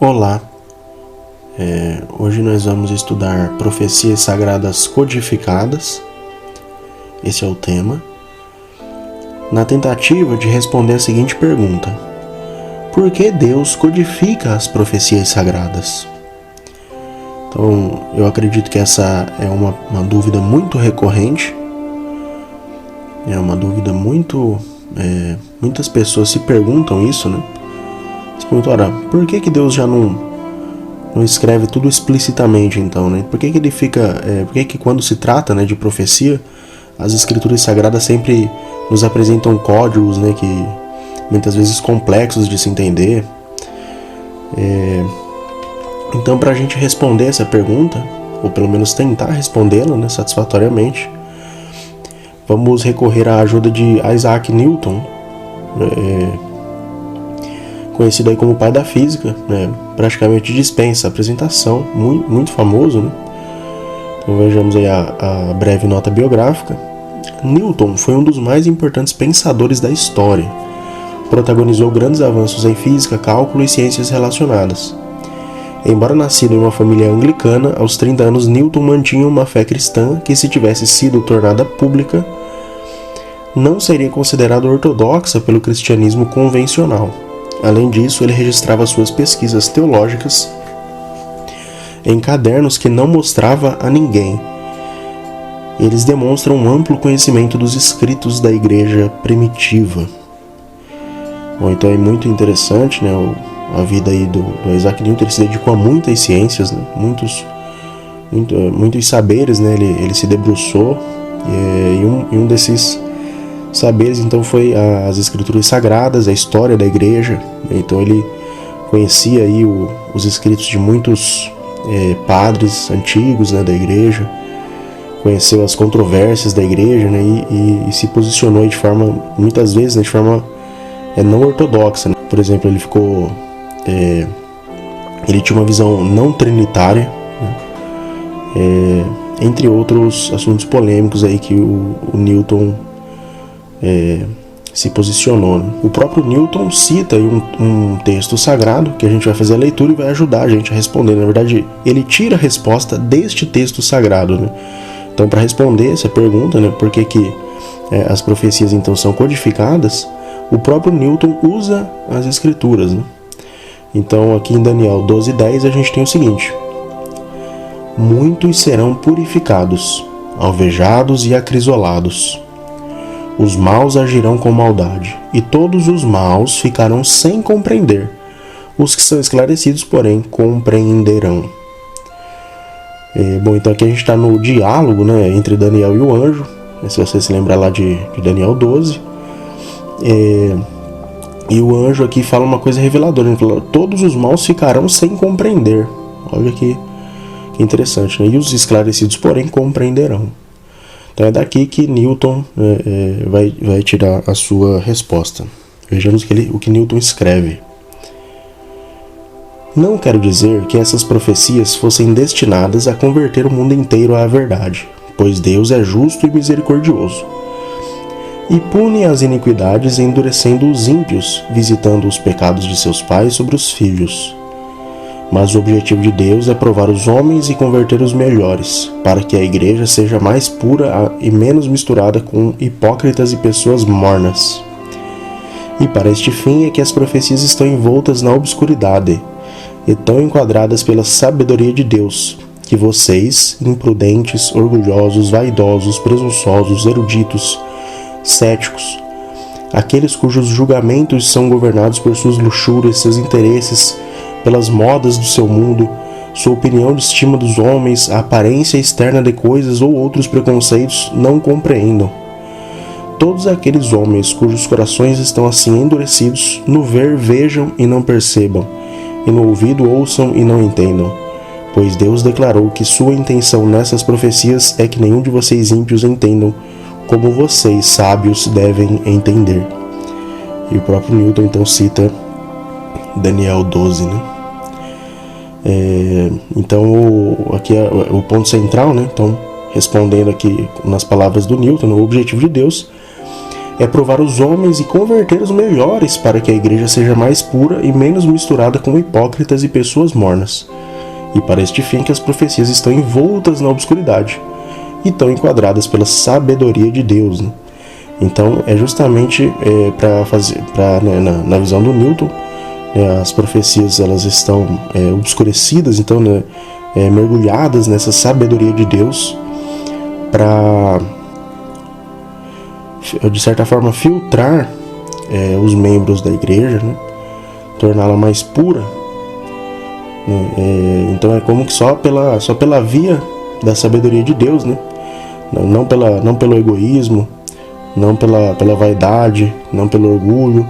Olá, hoje nós vamos estudar profecias sagradas codificadas, esse é o tema, na tentativa de responder a seguinte pergunta: por que Deus codifica as profecias sagradas? Então, eu acredito que essa é uma dúvida muito recorrente, é uma dúvida muitas pessoas se perguntam isso, né? Se perguntam, ora, por que Deus já não escreve tudo explicitamente, então, né? Por que ele fica... por que quando se trata, né, de profecia, as escrituras sagradas sempre nos apresentam códigos, né, que muitas vezes complexos de se entender? Então, para a gente responder essa pergunta, ou pelo menos tentar respondê-la, né, satisfatoriamente, vamos recorrer à ajuda de Isaac Newton, conhecido aí como pai da física, né? Praticamente dispensa a apresentação, muito famoso, né? Então vejamos aí a breve nota biográfica. Newton foi um dos mais importantes pensadores da história. Protagonizou grandes avanços em física, cálculo e ciências relacionadas. Embora nascido em uma família anglicana, aos 30 anos Newton mantinha uma fé cristã que, se tivesse sido tornada pública, não seria considerada ortodoxa pelo cristianismo convencional. Além disso, ele registrava suas pesquisas teológicas em cadernos que não mostrava a ninguém. Eles demonstram um amplo conhecimento dos escritos da igreja primitiva. Bom, então é muito interessante, né, a vida aí do Isaac Newton. Ele se dedicou a muitas ciências, né, muitos saberes, né, ele se debruçou, e um desses saberes, então, foi as escrituras sagradas, a história da igreja. Então ele conhecia aí os escritos de muitos padres antigos, né, da igreja, conheceu as controvérsias da igreja, né, e se posicionou aí de forma, muitas vezes, né, de forma não ortodoxa, né. Por exemplo, ele tinha uma visão não trinitária, né, entre outros assuntos polêmicos aí que o Newton se posicionou, né? O próprio Newton cita aí um texto sagrado, que a gente vai fazer a leitura e vai ajudar a gente a responder. Na verdade, ele tira a resposta deste texto sagrado, né? Então, para responder essa pergunta, né, por que as profecias então são codificadas, o próprio Newton usa as escrituras, né? Então, aqui em Daniel 12:10 a gente tem o seguinte: muitos serão purificados, alvejados e acrisolados. Os maus agirão com maldade, e todos os maus ficarão sem compreender. Os que são esclarecidos, porém, compreenderão. Bom, então aqui a gente está no diálogo, né, entre Daniel e o anjo, se você se lembrar lá de Daniel 12. E o anjo aqui fala uma coisa reveladora, ele fala: todos os maus ficarão sem compreender. Olha que interessante, né? E os esclarecidos, porém, compreenderão. Então é daqui que Newton vai tirar a sua resposta. Vejamos o que Newton escreve. Não quero dizer que essas profecias fossem destinadas a converter o mundo inteiro à verdade, pois Deus é justo e misericordioso, e pune as iniquidades endurecendo os ímpios, visitando os pecados de seus pais sobre os filhos. Mas o objetivo de Deus é provar os homens e converter os melhores, para que a igreja seja mais pura e menos misturada com hipócritas e pessoas mornas. E para este fim é que as profecias estão envoltas na obscuridade, e tão enquadradas pela sabedoria de Deus, que vocês, imprudentes, orgulhosos, vaidosos, presunçosos, eruditos, céticos, aqueles cujos julgamentos são governados por suas luxúrias, seus interesses, pelas modas do seu mundo, sua opinião de estima dos homens, a aparência externa de coisas ou outros preconceitos, não compreendam. Todos aqueles homens cujos corações estão assim endurecidos, no ver vejam e não percebam, e no ouvido ouçam e não entendam. Pois Deus declarou que sua intenção nessas profecias é que nenhum de vocês ímpios entendam, como vocês, sábios, devem entender. E o próprio Newton então cita Daniel 12, né? Então aqui é o ponto central, né? Então, respondendo aqui nas palavras do Newton, o objetivo de Deus é provar os homens e converter os melhores para que a igreja seja mais pura e menos misturada com hipócritas e pessoas mornas. E para este fim que as profecias estão envoltas na obscuridade e estão enquadradas pela sabedoria de Deus, né? Então é justamente na visão do Newton, as profecias elas estão obscurecidas, então, né, mergulhadas nessa sabedoria de Deus para, de certa forma, filtrar os membros da igreja, né, torná-la mais pura, né? Então é como que só pela via da sabedoria de Deus, né? Não pelo egoísmo, não pela vaidade, não pelo orgulho.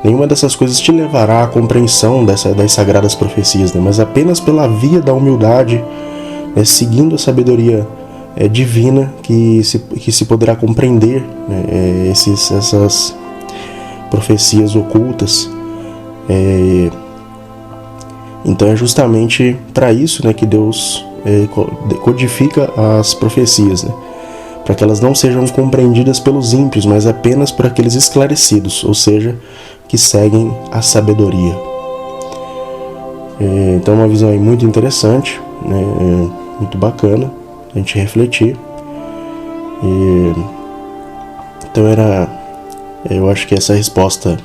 Nenhuma dessas coisas te levará à compreensão das sagradas profecias, né? Mas apenas pela via da humildade, né? Seguindo a sabedoria divina que se poderá compreender, né? Essas profecias ocultas. Então é justamente para isso, né, que Deus codifica as profecias, né? Para que elas não sejam compreendidas pelos ímpios, mas apenas por aqueles esclarecidos, ou seja, que seguem a sabedoria. Então é uma visão aí muito interessante, né? Muito bacana a gente refletir. Então eu acho que essa resposta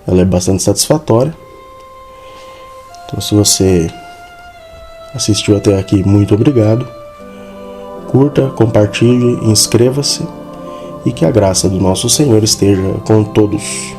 ela é bastante satisfatória. Então, se você assistiu até aqui, muito obrigado. Curta, compartilhe, inscreva-se e que a graça do nosso Senhor esteja com todos.